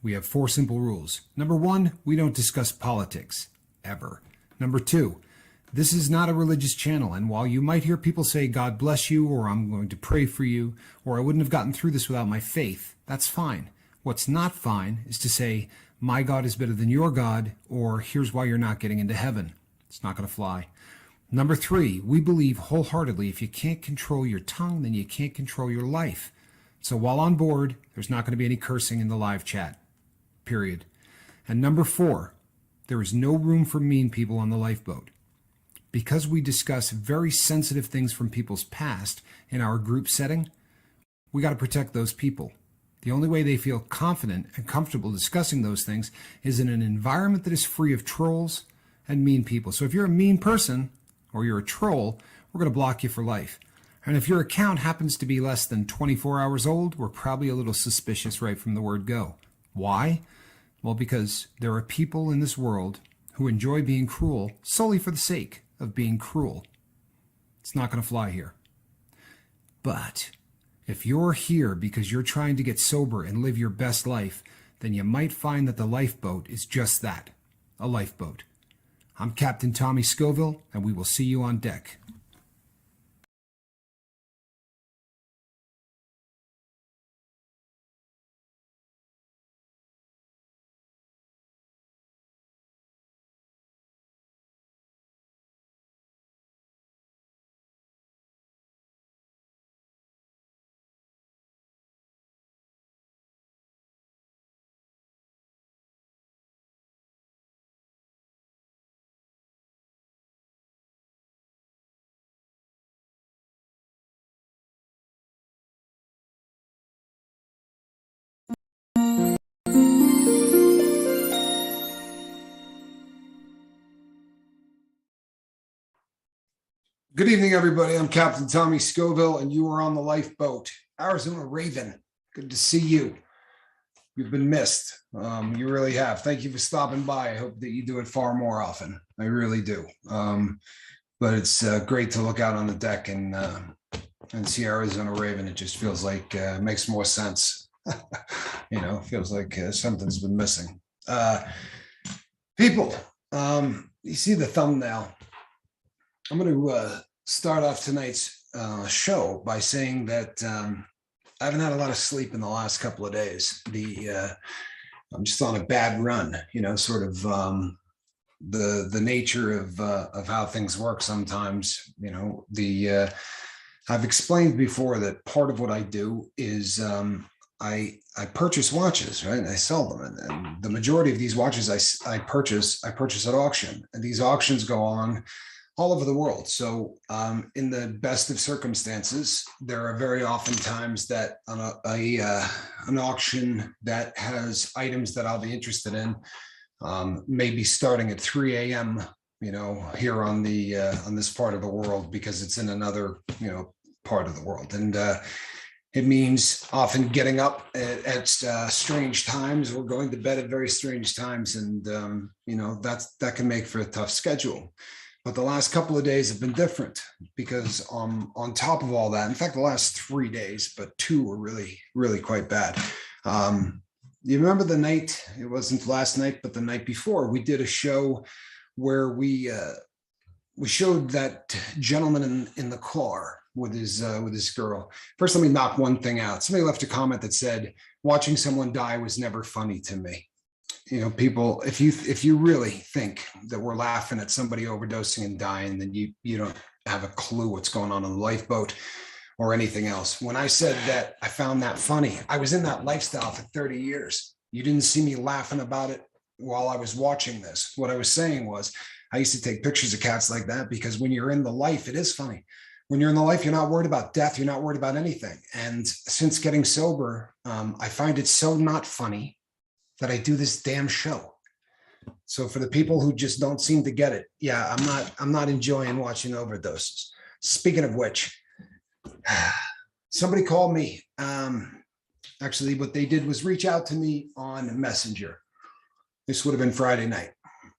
We have 4 simple rules. Number 1, we don't discuss politics, ever. Number 2, this is not a religious channel, and while you might hear people say, God bless you, or I'm going to pray for you, or I wouldn't have gotten through this without my faith, that's fine. What's not fine is to say, my God is better than your God, or here's why you're not getting into heaven. It's not going to fly. Number 3, we believe wholeheartedly if you can't control your tongue, then you can't control your life. So while on board, there's not going to be any cursing in the live chat. Period. And number 4, there is no room for mean people on the lifeboat. Because we discuss very sensitive things from people's past in our group setting, we got to protect those people. The only way they feel confident and comfortable discussing those things is in an environment that is free of trolls and mean people. So if you're a mean person or you're a troll, we're going to block you for life. And if your account happens to be less than 24 hours old, we're probably a little suspicious right from the word go. Why? Well, because there are people in this world who enjoy being cruel solely for the sake of being cruel. It's not going to fly here. But if you're here because you're trying to get sober and live your best life, then you might find that the lifeboat is just that, a lifeboat. I'm Captain Tommy Scoville, and we will see you on deck. Good evening, everybody. I'm Captain Tommy Scoville, and you are on the lifeboat. Arizona Raven, good to see you. You've been missed. You really have. Thank you for stopping by. I hope that you do it far more often. I really do. But it's great to look out on the deck and see Arizona Raven. It just feels like makes more sense. Feels like something's been missing. People, you see the thumbnail. I'm going to start off tonight's show by saying that I haven't had a lot of sleep in the last couple of days. I'm just on a bad run, sort of the nature of how things work sometimes. I've explained before that part of what I do is I purchase watches, right? And I sell them, and the majority of these watches I purchase at auction, and these auctions go on all over the world. So in the best of circumstances, there are very often times that on an auction that has items that I'll be interested in, maybe starting at 3 a.m., here on this part of the world, because it's in another, part of the world. And it means often getting up at strange times or going to bed at very strange times. And, that can make for a tough schedule. But the last couple of days have been different because on top of all that, in fact, the last 3 days, but 2 were really, really quite bad. You remember the night, it wasn't last night, but the night before, we did a show where we showed that gentleman in the car with his girl. First, let me knock one thing out. Somebody left a comment that said, watching someone die was never funny to me. People, if you really think that we're laughing at somebody overdosing and dying, then you don't have a clue what's going on the lifeboat or anything else. When I said that I found that funny, I was in that lifestyle for 30 years. You didn't see me laughing about it while I was watching this. What I was saying was I used to take pictures of cats like that because when you're in the life, it is funny. When you're in the life, you're not worried about death. You're not worried about anything. And since getting sober, I find it so not funny that I do this damn show. So for the people who just don't seem to get it, yeah, I'm not enjoying watching overdoses. Speaking of which, somebody called me. Actually, what they did was reach out to me on Messenger. This would have been Friday night.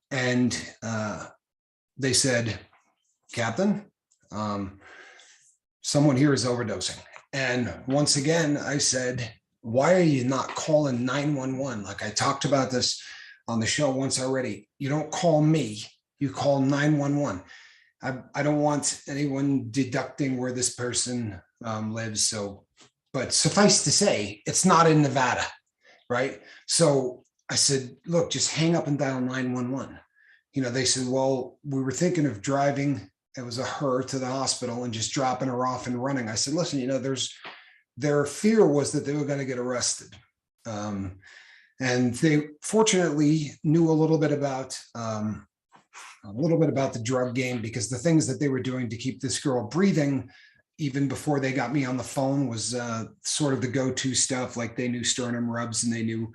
And they said, Captain, someone here is overdosing. And once again, I said, why are you not calling 911? Like I talked about this on the show once already. You don't call me, you call 911. I don't want anyone deducting where this person lives. So, but suffice to say, it's not in Nevada, right? So I said, look, just hang up and dial 911. They said, well, we were thinking of driving. It was her to the hospital and just dropping her off and running. I said, listen, their fear was that they were going to get arrested. And they fortunately knew a little bit about the drug game, because the things that they were doing to keep this girl breathing, even before they got me on the phone, was sort of the go-to stuff. Like they knew sternum rubs, and they knew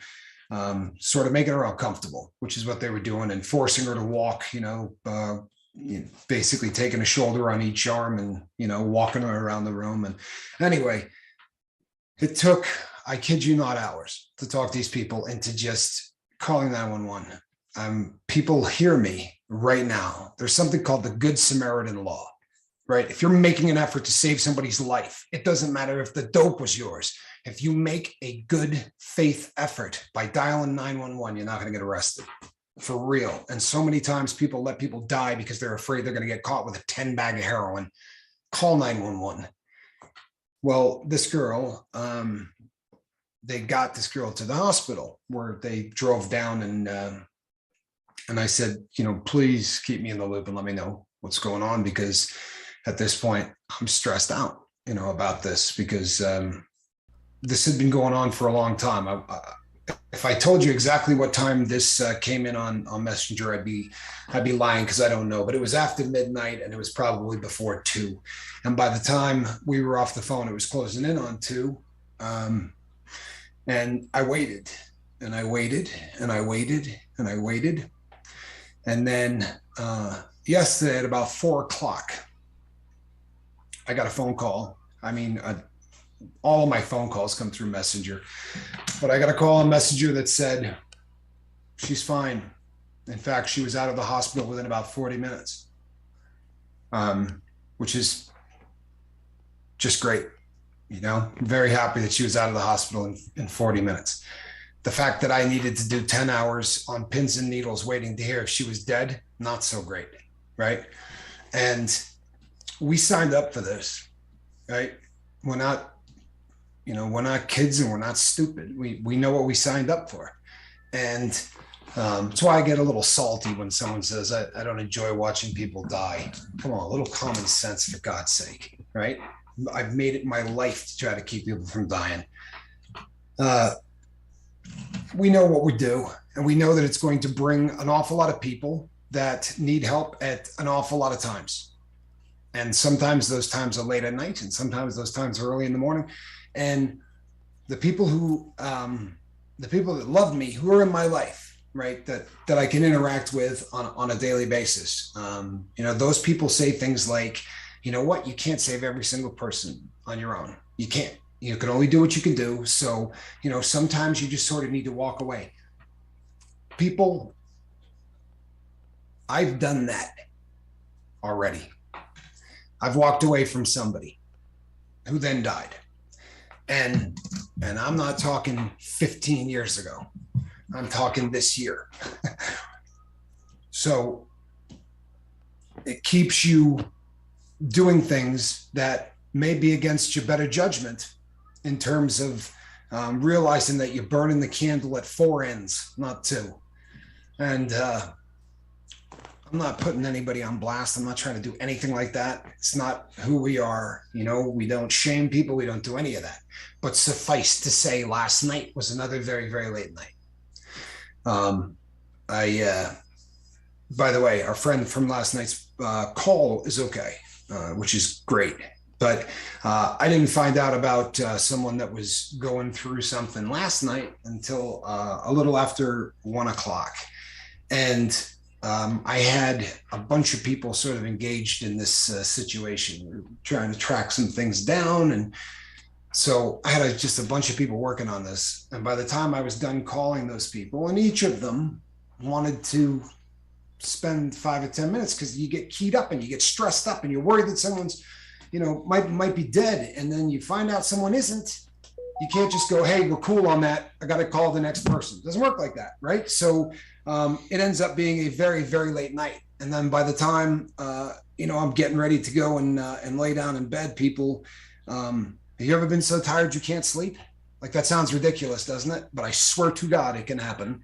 sort of making her uncomfortable, which is what they were doing, and forcing her to walk, basically taking a shoulder on each arm and, walking her around the room. And anyway, it took, I kid you not, hours to talk these people into just calling 911. People hear me right now. There's something called the Good Samaritan law, right? If you're making an effort to save somebody's life, it doesn't matter if the dope was yours. If you make a good faith effort by dialing 911, you're not going to get arrested, for real. And so many times people let people die because they're afraid they're going to get caught with a 10 bag of heroin. Call 911. Well, this girl, they got this girl to the hospital, where they drove down, and I said, please keep me in the loop and let me know what's going on, because at this point I'm stressed out, about this, because this had been going on for a long time. If I told you exactly what time this came in on Messenger, I'd be lying, because I don't know. But it was after midnight, and it was probably before 2. And by the time we were off the phone, it was closing in on 2. And I waited, and I waited, and I waited, and I waited. And then yesterday at about 4:00, I got a phone call. I mean, all of my phone calls come through Messenger, but I got a call on Messenger that said she's fine. In fact, she was out of the hospital within about 40 minutes, which is just great. I'm very happy that she was out of the hospital in 40 minutes. The fact that I needed to do 10 hours on pins and needles waiting to hear if she was dead, not so great, right? And we signed up for this, right? We're not kids, and we're not stupid. We know what we signed up for. And that's why I get a little salty when someone says, I don't enjoy watching people die. Come on, a little common sense, for God's sake, right? I've made it my life to try to keep people from dying. We know what we do, and we know that it's going to bring an awful lot of people that need help at an awful lot of times. And sometimes those times are late at night, and sometimes those times are early in the morning. And the people that love me, who are in my life, right, that I can interact with on a daily basis, those people say things like, you know what, you can't save every single person on your own. You can't. You can only do what you can do. So, sometimes you just sort of need to walk away. People, I've done that already. I've walked away from somebody who then died. And I'm not talking 15 years ago. I'm talking this year. So it keeps you doing things that may be against your better judgment, in terms of realizing that you're burning the candle at 4 ends, not 2. And I'm not putting anybody on blast. I'm not trying to do anything like that. It's not who we are. We don't shame people. We don't do any of that. But suffice to say, last night was another very, very late night. By the way, our friend from last night's call is okay, which is great. But I didn't find out about someone that was going through something last night until a little after 1:00. And I had a bunch of people sort of engaged in this situation. We were trying to track some things down. And so I had just a bunch of people working on this. And by the time I was done calling those people, and each of them wanted to spend 5 or 10 minutes, because you get keyed up and you get stressed up and you're worried that someone's, might be dead. And then you find out someone isn't. You can't just go, hey, we're cool on that. I got to call the next person. It doesn't work like that, right? So it ends up being a very, very late night. And then by the time, I'm getting ready to go and lay down in bed, people, have you ever been so tired you can't sleep? Like, that sounds ridiculous, doesn't it? But I swear to God, it can happen.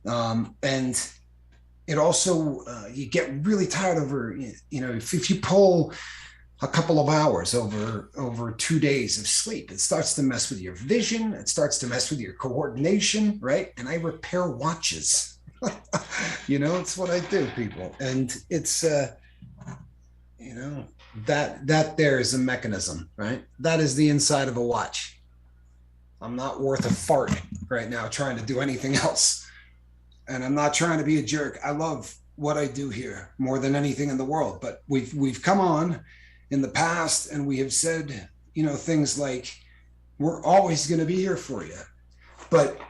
And it also, you get really tired over, if you pull a couple of hours over 2 days of sleep, it starts to mess with your vision. It starts to mess with your coordination, right? And I repair watches. It's what I do, people. And it's, that there is a mechanism, right? That is the inside of a watch. I'm not worth a fart right now trying to do anything else. And I'm not trying to be a jerk. I love what I do here more than anything in the world. But we've come on in the past and we have said, things like, we're always going to be here for you. But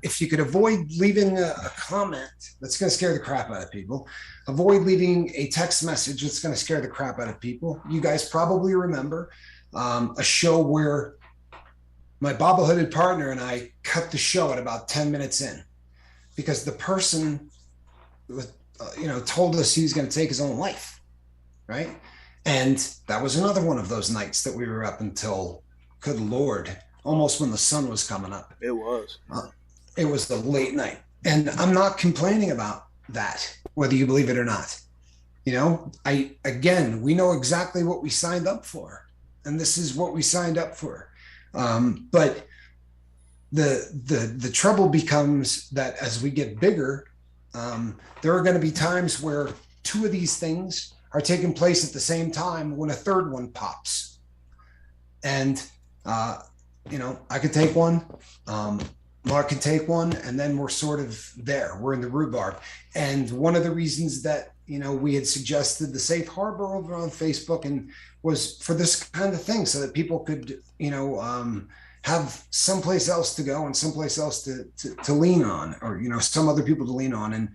if you could avoid leaving a comment that's going to scare the crap out of people, avoid leaving a text message that's going to scare the crap out of people. You guys probably remember a show where my bobbleheaded partner and I cut the show at about 10 minutes in because the person told us he was going to take his own life, right? And that was another one of those nights that we were up until, good Lord, almost when the sun was coming up. It was. It was the late night. And I'm not complaining about that, whether you believe it or not. We know exactly what we signed up for. And this is what we signed up for. But the trouble becomes that as we get bigger, there are going to be times where two of these things are taking place at the same time when a third one pops. And, I could take one, Mark can take one, and then we're sort of there. We're in the rhubarb. And one of the reasons that, we had suggested the safe harbor over on Facebook and was for this kind of thing so that people could, have someplace else to go and someplace else to lean on, or, some other people to lean on. And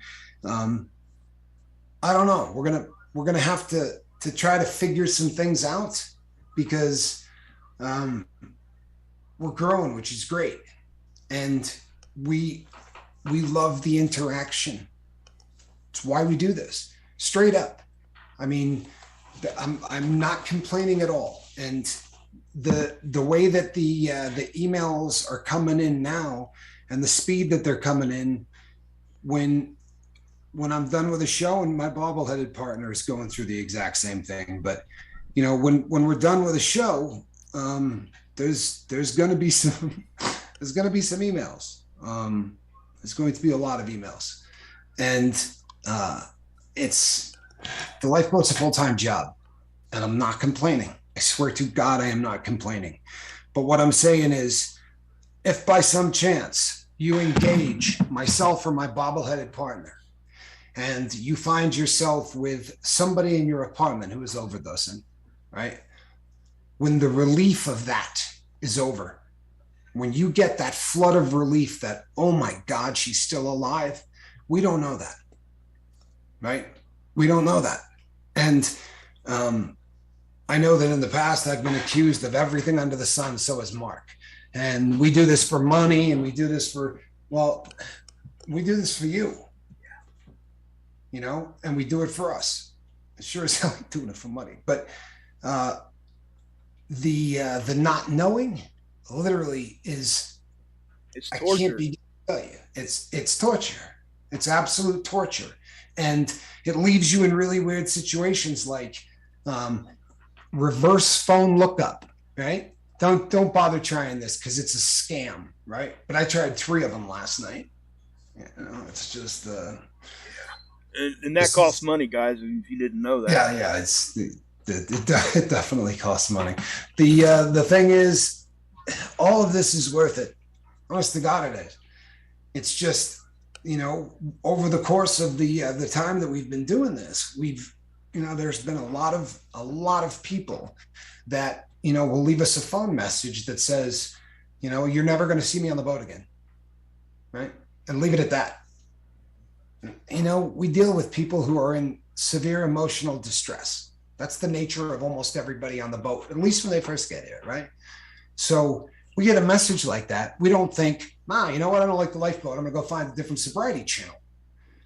I don't know, we're going to have to try to figure some things out because we're growing, which is great. And we love the interaction. It's why we do this. Straight up. I mean, I'm not complaining at all. And the way that the emails are coming in now and the speed that they're coming in when I'm done with a show, and my bobbleheaded partner is going through the exact same thing. But, when we're done with a show, there's going to be some emails. There's going to be a lot of emails, and the lifeboat's a full-time job, and I'm not complaining. I swear to God, I am not complaining. But what I'm saying is, if by some chance you engage myself or my bobbleheaded partner, and you find yourself with somebody in your apartment who is overdosing, right? When the relief of that is over, when you get that flood of relief that, oh my God, she's still alive, we don't know that, right? We don't know that. And I know that in the past, I've been accused of everything under the sun, so is Mark. And we do this for money, and we do this for you, and we do it for us. Sure as hell like doing it for money. But the not knowing literally is, it's torture. I can't be tell you. It's torture. It's absolute torture. And it leaves you in really weird situations like reverse phone lookup, right? Don't bother trying this because it's a scam, right? But I tried 3 of them last night. It's just and that costs money, guys, if you didn't know that. Yeah, it definitely costs money. The thing is, all of this is worth it. Honest to God, it is. It's just, over the course of the time that we've been doing this, there's been a lot of people that, will leave us a phone message that says, you're never going to see me on the boat again. Right. And leave it at that. We deal with people who are in severe emotional distress. That's the nature of almost everybody on the boat, at least when they first get here. Right. So we get a message like that. We don't think, you know what? I don't like the lifeboat. I'm going to go find a different sobriety channel.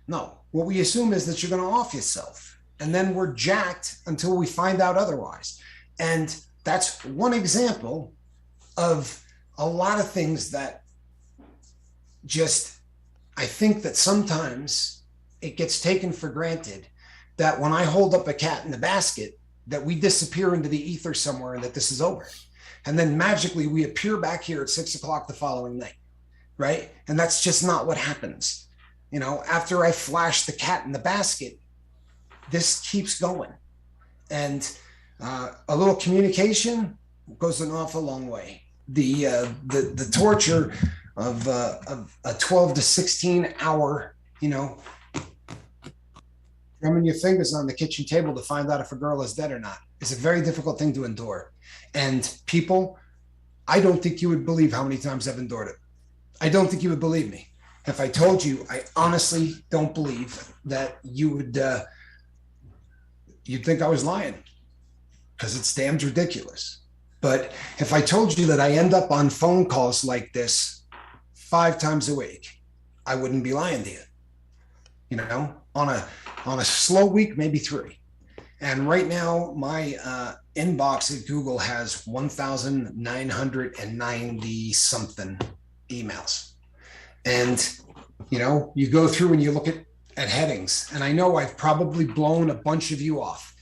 No, what we assume is that you're going to off yourself. And then we're jacked until we find out otherwise. And that's one example of a lot of things that just, I think that sometimes it gets taken for granted that when I hold up a cat in the basket, that we disappear into the ether somewhere and that this is over. And then magically we appear back here at 6 o'clock the following night, right? And that's just not what happens. After I flash the cat in the basket, this keeps going. And a little communication goes an awful long way. The torture of a 12 to 16 hour, drumming your fingers on the kitchen table to find out if a girl is dead or not is a very difficult thing to endure. And people, I don't think you would believe how many times I've endured it. I don't think you would believe me. If I told you, I honestly don't believe that you'd think I was lying, because it's damned ridiculous. But if I told you that I end up on phone calls like this 5 times a week, I wouldn't be lying to you. On a slow week, maybe 3. And right now, my inbox at Google has 1,990 something emails. And, you go through and you look at headings. And I know I've probably blown a bunch of you off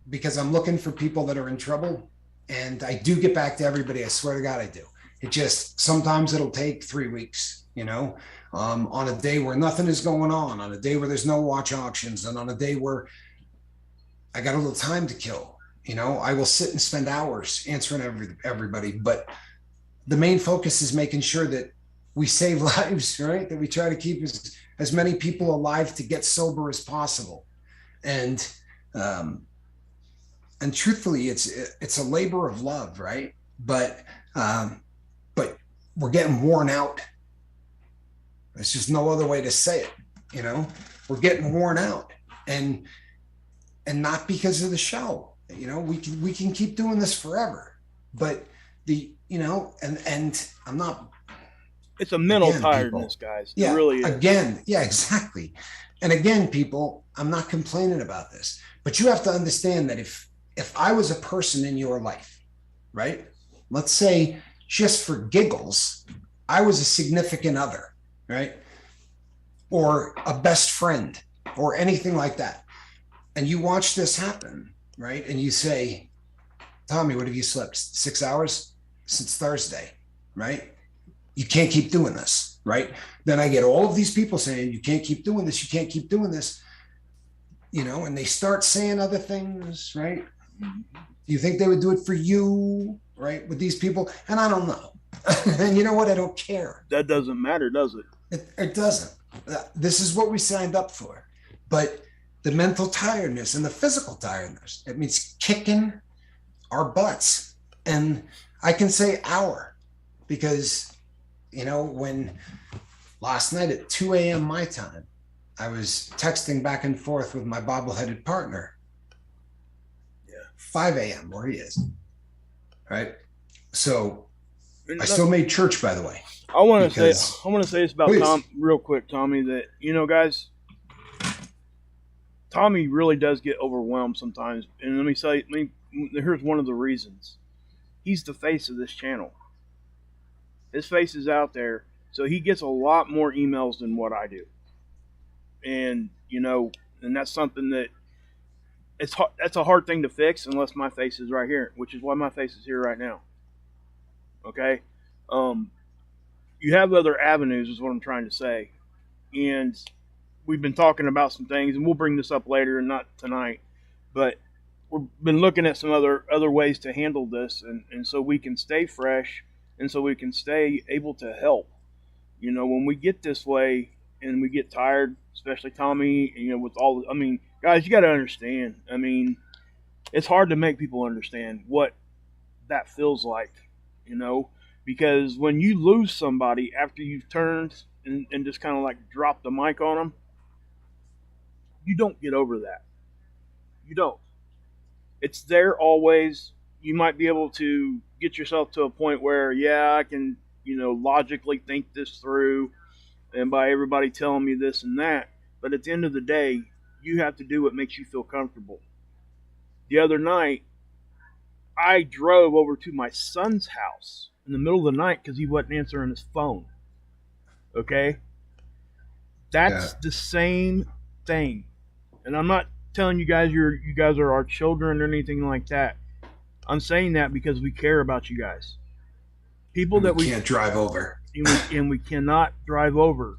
because I'm looking for people that are in trouble. And I do get back to everybody. I swear to God, I do. It just, sometimes it'll take 3 weeks, on a day where nothing is going on a day where there's no watch auctions, and on a day where I got a little time to kill, I will sit and spend hours answering everybody. But the main focus is making sure that we save lives, right? That we try to keep as many people alive to get sober as possible. And truthfully, it's a labor of love, right? But we're getting worn out. There's just no other way to say it. We're getting worn out, and not because of the show. We can keep doing this forever, but and I'm not. It's a mental tiredness, people, guys. Yeah, it really is. Again, yeah, exactly. And again, people, I'm not complaining about this, but you have to understand that if I was a person in your life, right? Let's say, just for giggles, I was a significant other, right? Or a best friend or anything like that. And you watch this happen, right? And you say, Tommy, what have you slept? 6 hours since Thursday, right? You can't keep doing this, right? Then I get all of these people saying, you can't keep doing this. You can't keep doing this, and they start saying other things, right? Do you think they would do it for you, right? With these people? And I don't know. And you know what? I don't care. That doesn't matter, does it? It doesn't. This is what we signed up for. But the mental tiredness and the physical tiredness, it means kicking our butts. And I can say our, because, when last night at 2 a.m. my time, I was texting back and forth with my bobbleheaded partner. 5 a.m. where he is. Right. So I still made church, by the way. I want to say this about Tom real quick, Tommy, that, guys, Tommy really does get overwhelmed sometimes. And let me say, here's one of the reasons. He's the face of this channel. His face is out there, so he gets a lot more emails than what I do. And, and that's something that that's a hard thing to fix unless my face is right here, which is why my face is here right now. Okay? You have other avenues is what I'm trying to say. And we've been talking about some things, and we'll bring this up later and not tonight, but we've been looking at some other ways to handle this, and so we can stay fresh, and so we can stay able to help. When we get this way and we get tired, especially Tommy, with all, guys, you got to understand. It's hard to make people understand what that feels like, because when you lose somebody after you've turned and just kind of like drop the mic on them, you don't get over that. You don't. It's there always. You might be able to get yourself to a point where, yeah, I can, logically think this through, and by everybody telling me this and that. But at the end of the day, you have to do what makes you feel comfortable. The other night, I drove over to my son's house in the middle of the night because he wasn't answering his phone. Okay? Yeah. That's the same thing. And I'm not telling you guys you guys are our children or anything like that. I'm saying that because we care about you guys. People And we that we can't drive over. and we cannot drive over.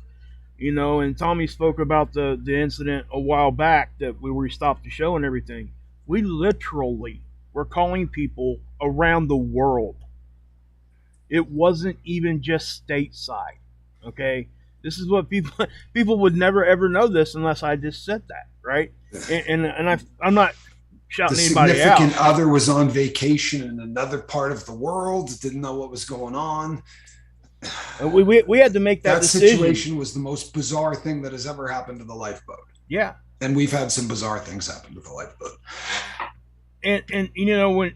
And Tommy spoke about the incident a while back that we stopped the show and everything. We literally were calling people around the world. It wasn't even just stateside. Okay, this is what people would never ever know this unless I just said that, right? I'm not The shouting anybody out. significant other was on vacation in another part of the world, didn't know what was going on. We had to make that decision. Situation was the most bizarre thing that has ever happened to the lifeboat. Yeah, And we've had some bizarre things happen to the lifeboat. and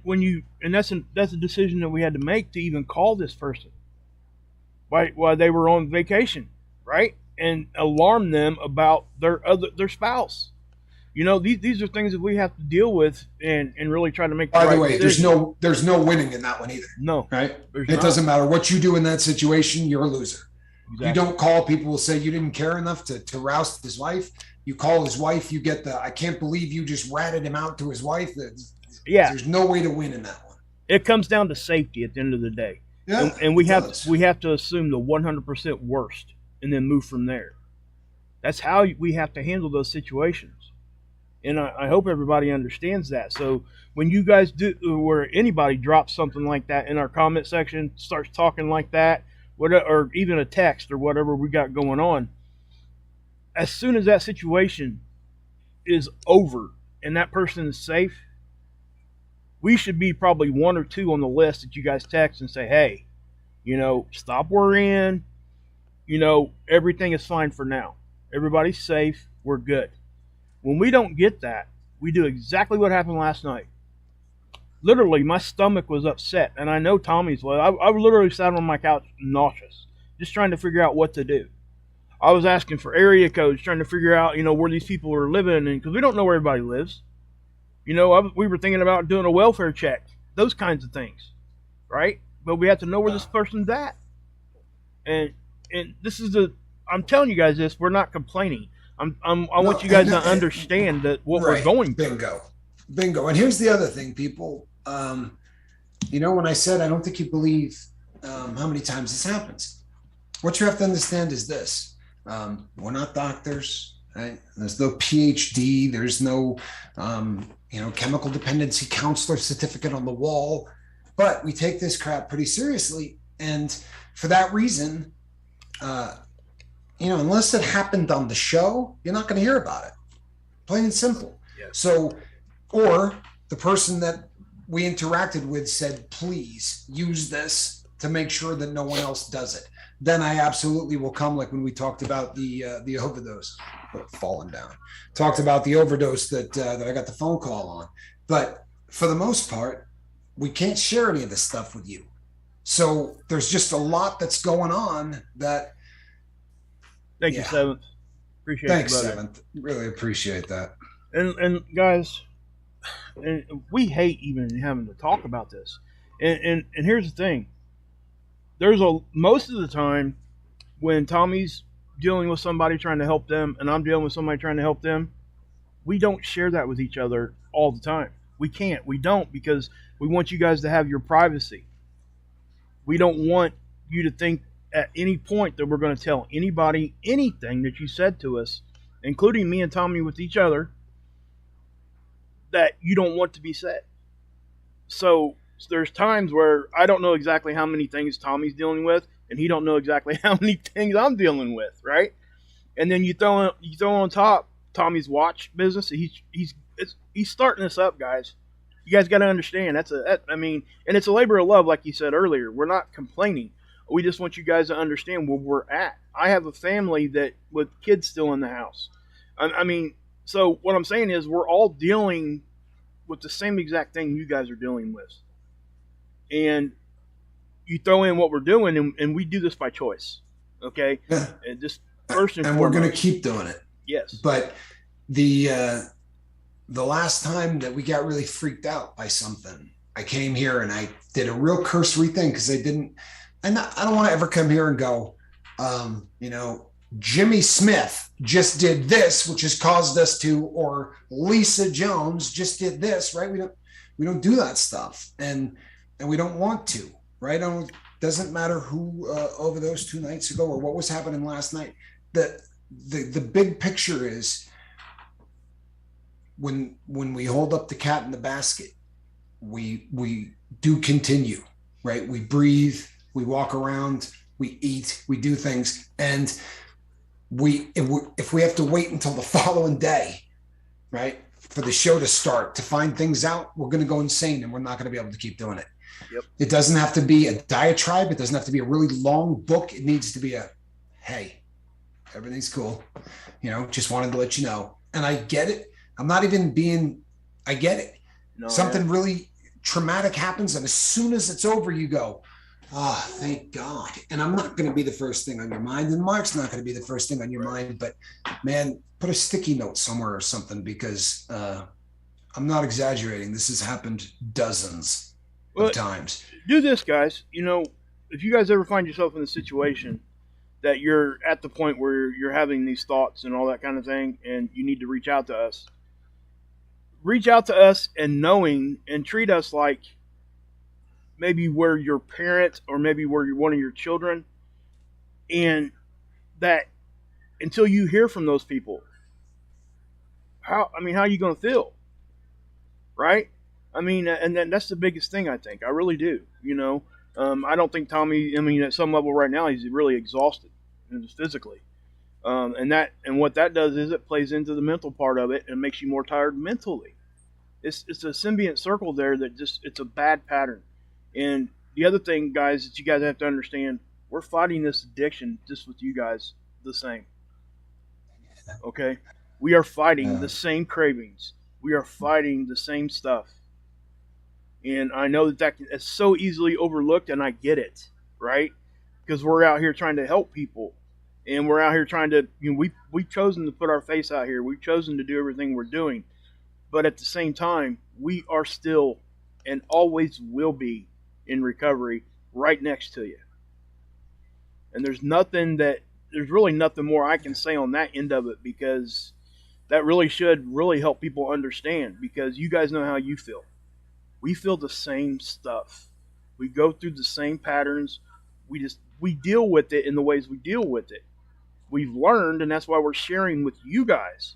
when you that's a decision that we had to make to even call this person while they were on vacation, right? And alarm them about their spouse. These are things that we have to deal with and really try to make By the the right way, decision. there's no winning in that one either. No, Right? there's It not. doesn't matter what you do in that situation, you're a loser. Exactly. You don't call, people will say you didn't care enough to roust his wife. You call his wife, you get I can't believe you just ratted him out to his wife. Yeah, There's no way to win in that one. it comes down to safety at the end of the day. Yeah, And we have to assume the 100% worst and then move from there. That's how we have to handle those situations. And I hope everybody understands that. So when you guys do, where anybody drops something like that in our comment section, starts talking like that, or even a text or whatever we got going on, as soon as that situation is over and that person is safe, we should be probably one or two on the list that you guys text and say, hey, stop worrying. Everything is fine for now. Everybody's safe. We're good. When we don't get that, we do exactly what happened last night. Literally, my stomach was upset, and I know Tommy's was. I literally sat on my couch nauseous, just trying to figure out what to do. I was asking for area codes, trying to figure out, where these people are living, and because we don't know where everybody lives. We were thinking about doing a welfare check, those kinds of things, right? But we have to know where this person's at. And this is I'm telling you guys this. We're not complaining. I want you guys to understand that what we're going through. Bingo. And here's the other thing, people. When I said I don't think you believe how many times this happens, what you have to understand is this: we're not doctors, right? There's no PhD. There's no chemical dependency counselor certificate on the wall. But we take this crap pretty seriously, and for that reason, unless it happened on the show, you're not going to hear about it. Plain and simple. Yes. So, or the person that we interacted with said, please use this to make sure that no one else does it. Then I absolutely will come, like when we talked about the overdose, falling down. Talked about the overdose that I got the phone call on. But for the most part, we can't share any of this stuff with you. So there's just a lot that's going on that. Thank you, Seventh. Appreciate it. Thanks, Seventh. Really appreciate that. And guys, and we hate even having to talk about this. And here's the thing. Most of the time when Tommy's dealing with somebody trying to help them and I'm dealing with somebody trying to help them, we don't share that with each other all the time. We can't. We don't, because we want you guys to have your privacy. We don't want you to think at any point that we're going to tell anybody anything that you said to us, including me and Tommy with each other, that you don't want to be said. So there's times where I don't know exactly how many things Tommy's dealing with, and he don't know exactly how many things I'm dealing with, right? And then you throw on top Tommy's watch business. He's starting this up, guys. You guys got to understand and it's a labor of love, like you said earlier. We're not complaining. We just want you guys to understand where we're at. I have a family with kids still in the house. So what I'm saying is we're all dealing with the same exact thing you guys are dealing with. and you throw in what we're doing, and we do this by choice. Okay, Yeah. and just first and And we're going to foremost, keep doing it. yes. But the the last time that we got really freaked out by something, I came here and I did a real cursory thing because I didn't. I don't want to ever come here and go, you know, Jimmy Smith just did this, which has caused us to, or Lisa Jones just did this, right? We don't do that stuff, and we don't want to, right? Doesn't matter who over those 2 nights ago or what was happening last night. The big picture is when we hold up the cat in the basket, we do continue, right? We breathe, we walk around, we eat, we do things, and if we have to wait until the following day, right, for the show to start to find things out, we're going to go insane, and we're not going to be able to keep doing it. Yep. It doesn't have to be a diatribe. It doesn't have to be a really long book. It needs to be a, hey, everything's cool. You know, just wanted to let you know. And I get it. I'm not even being, I get it. No, Something really traumatic happens, and as soon as it's over, you go, ah, oh, thank God. And I'm not going to be the first thing on your mind, and Mark's not going to be the first thing on your mind, but man, put a sticky note somewhere or something, because I'm not exaggerating. This has happened dozens of times. Do this, guys. You know, if you guys ever find yourself in a situation that you're at the point where you're having these thoughts and all that kind of thing, and you need to reach out to us, and knowing and treat us like maybe we're your parent or maybe we're one of your children, and that until you hear from those people, how are you going to feel, right? I mean, and then that's the biggest thing, I think. I really do. You know, I don't think Tommy, I mean, at some level right now, he's really exhausted physically. And what that does is it plays into the mental part of it and makes you more tired mentally. It's a symbiont circle there that it's a bad pattern. And the other thing, guys, that you guys have to understand, we're fighting this addiction just with you guys the same. Okay? We are fighting the same cravings. We are fighting the same stuff. And I know that is so easily overlooked, and I get it, right? Because we're out here trying to help people. And we're out here trying to, you know, we've chosen to put our face out here. We've chosen to do everything we're doing. But at the same time, we are still and always will be in recovery right next to you. And there's really nothing more I can say on that end of it, because that really should really help people understand, because you guys know how you feel. We feel the same stuff. We go through the same patterns. We deal with it in the ways we deal with it. We've learned, and that's why we're sharing with you guys.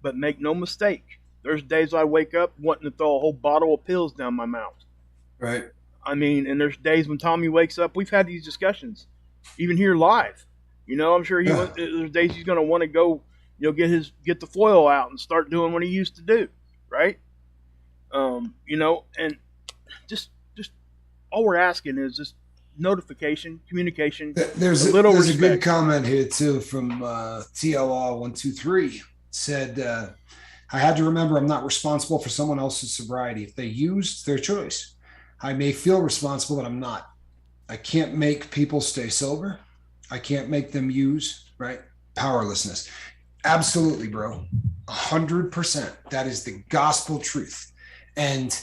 But make no mistake, there's days I wake up wanting to throw a whole bottle of pills down my mouth. Right. I mean, and there's days when Tommy wakes up. We've had these discussions, even here live. You know, I'm sure there's days he's going to want to go, you know, get the foil out and start doing what he used to do, right? You know, and just all we're asking is just notification, communication. There's a good comment here too from TLR123. Said, I had to remember I'm not responsible for someone else's sobriety. If they used, their choice. I may feel responsible, but I'm not. I can't make people stay sober. I can't make them use, right? Powerlessness. Absolutely, bro. 100%. That is the gospel truth. And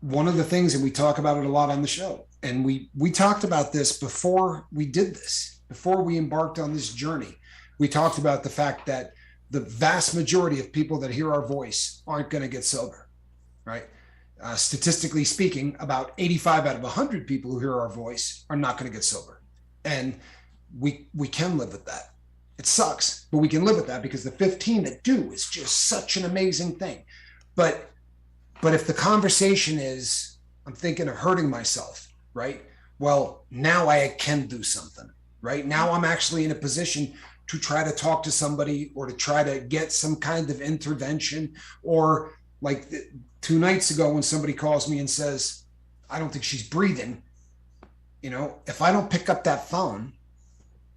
one of the things, and we talk about it a lot on the show, and we talked about this before we did this, before we embarked on this journey. We talked about the fact that the vast majority of people that hear our voice aren't going to get sober, right? Statistically speaking, about 85 out of 100 people who hear our voice are not going to get sober. And we can live with that. It sucks, but we can live with that, because the 15 that do is just such an amazing thing. But if the conversation is, I'm thinking of hurting myself, right? Well, now I can do something, right? Now I'm actually in a position to try to talk to somebody, or to try to get some kind of intervention. Or like 2 nights ago when somebody calls me and says, I don't think she's breathing. You know, if I don't pick up that phone,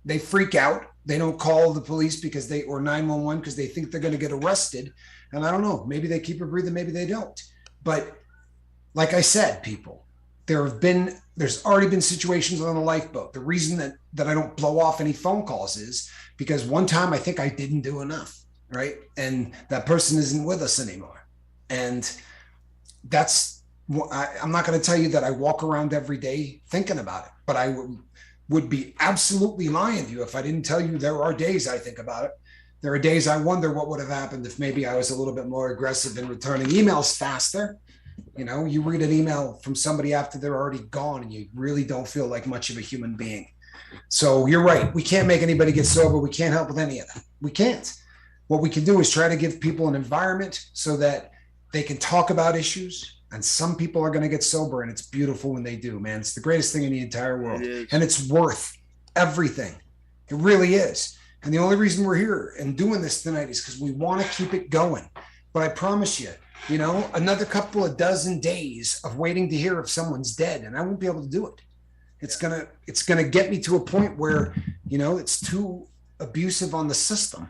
they freak out. They don't call the police or 911 because they think they're going to get arrested. And I don't know, maybe they keep her breathing, maybe they don't. But like I said, people, there's already been situations on the lifeboat. The reason that I don't blow off any phone calls is because one time I think I didn't do enough, right? And that person isn't with us anymore. And that's I'm not going to tell you that I walk around every day thinking about it, but I would be absolutely lying to you if I didn't tell you there are days I think about it. There are days I wonder what would have happened if maybe I was a little bit more aggressive in returning emails faster. You know, you read an email from somebody after they're already gone and you really don't feel like much of a human being. So you're right. We can't make anybody get sober. We can't help with any of that. We can't. What we can do is try to give people an environment so that they can talk about issues. And some people are going to get sober, and it's beautiful when they do, man. It's the greatest thing in the entire world. And it's worth everything. It really is. And the only reason we're here and doing this tonight is because we want to keep it going. But I promise you, you know, another couple of dozen days of waiting to hear if someone's dead, and I won't be able to do it. It's gonna get me to a point where, you know, it's too abusive on the system.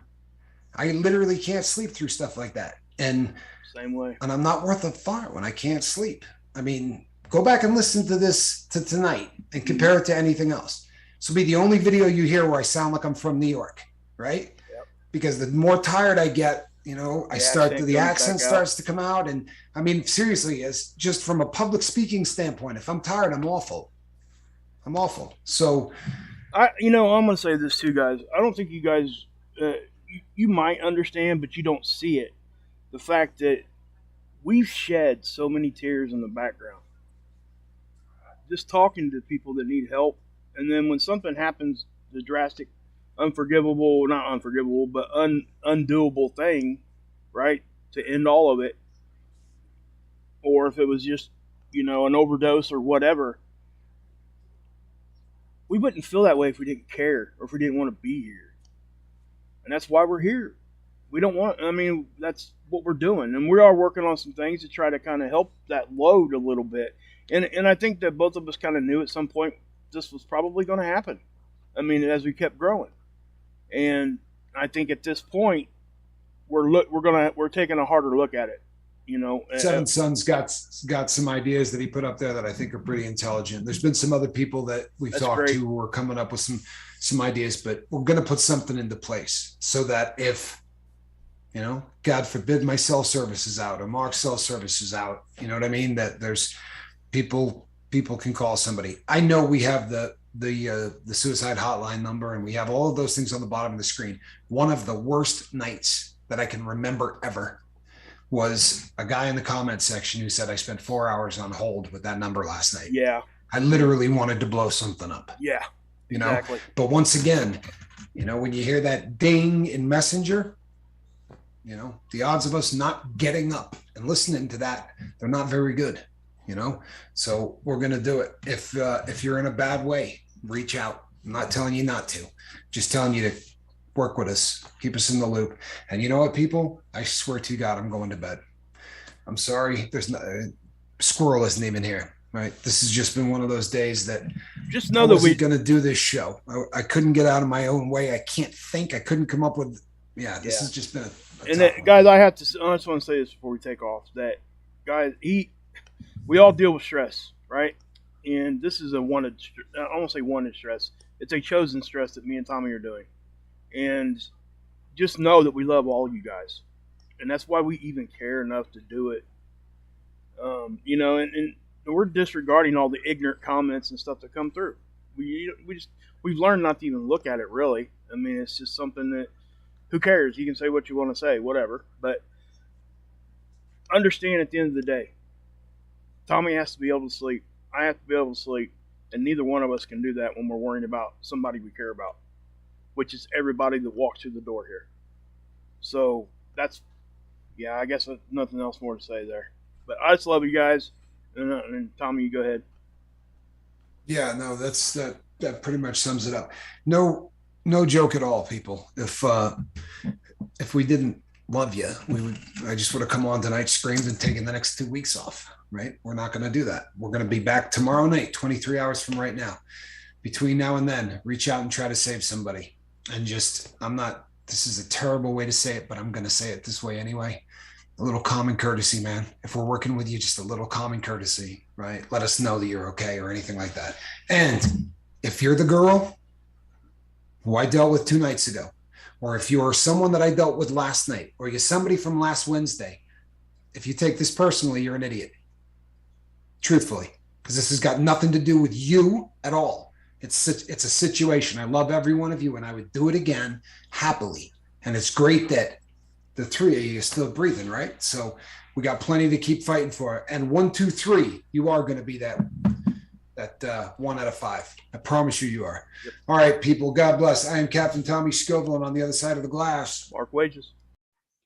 I literally can't sleep through stuff like that. And same way. And I'm not worth a fart when I can't sleep. I mean, go back and listen to this to tonight and compare it to anything else. This will be the only video you hear where I sound like I'm from New York, right? Yep. Because the more tired I get, you know, the accent starts to come out. And I mean, seriously, as just from a public speaking standpoint, if I'm tired, I'm awful. I'm awful. So, I'm going to say this too, guys. I don't think you guys, you might understand, but you don't see it. The fact that we've shed so many tears in the background, just talking to people that need help. And then when something happens, the drastic, unforgivable, not unforgivable, but undoable thing, right, to end all of it, or if it was just, you know, an overdose or whatever, we wouldn't feel that way if we didn't care or if we didn't want to be here. And that's why we're here. We don't want, I mean, that's what we're doing. And we are working on some things to try to kind of help that load a little bit. And I think that both of us kind of knew at some point this was probably going to happen. I mean, as we kept growing. And I think at this point, we're taking a harder look at it. You know, Seven Sons got some ideas that he put up there that I think are pretty intelligent. There's been some other people that we've talked to who are coming up with some ideas, but we're going to put something into place so that if, you know, God forbid my cell service is out or Mark's cell service is out, you know what I mean? That there's people can call somebody. I know we have the suicide hotline number and we have all of those things on the bottom of the screen. One of the worst nights that I can remember ever was a guy in the comment section who said I spent 4 hours on hold with that number last night. Yeah. I literally wanted to blow something up. Yeah. You know, exactly. But once again, you know, when you hear that ding in Messenger, you know, the odds of us not getting up and listening to that, they're not very good, you know? So we're going to do it. If you're in a bad way, reach out. I'm not telling you not to, just telling you to work with us, keep us in the loop. And you know what, people, I swear to God, I'm going to bed. I'm sorry. There's no squirrel isn't even here. Right. This has just been one of those days that just know that we're going to do this show. I couldn't get out of my own way. I can't think. I couldn't come up with. This has just been guys, I just want to say this before we take off that guys, we all deal with stress, right? And this is I won't say wanted stress. It's a chosen stress that me and Tommy are doing. And just know that we love all you guys. And that's why we even care enough to do it. You know, and we're disregarding all the ignorant comments and stuff that come through. We've learned not to even look at it really. I mean, it's just something that, who cares? You can say what you want to say, whatever. But understand at the end of the day, Tommy has to be able to sleep. I have to be able to sleep. And neither one of us can do that when we're worrying about somebody we care about, which is everybody that walks through the door here. So that's, I guess nothing else more to say there. But I just love you guys. And Tommy, you go ahead. Yeah, no, that pretty much sums it up. No joke at all, people. If we didn't love you, I just would have come on tonight, screamed, and taken the next 2 weeks off. Right? We're not going to do that. We're going to be back tomorrow night, 23 hours from right now. Between now and then, reach out and try to save somebody. And this is a terrible way to say it, but I'm going to say it this way anyway. a little common courtesy, man. If we're working with you, just a little common courtesy, right? Let us know that you're okay or anything like that. And if you're the girl who I dealt with 2 nights ago, or if you're someone that I dealt with last night, or you're somebody from last Wednesday, if you take this personally, you're an idiot. Truthfully, because this has got nothing to do with you at all. It's a situation. I love every one of you, and I would do it again happily. And it's great that the three of you are still breathing, right? So we got plenty to keep fighting for. And 1, 2, 3, you are going to be that 1 out of 5. I promise you are. Yep. All right, people. God bless. I am Captain Tommy Scoville, and on the other side of the glass, Mark Wages.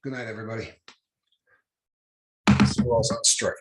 Good night, everybody. Squirrels on strike.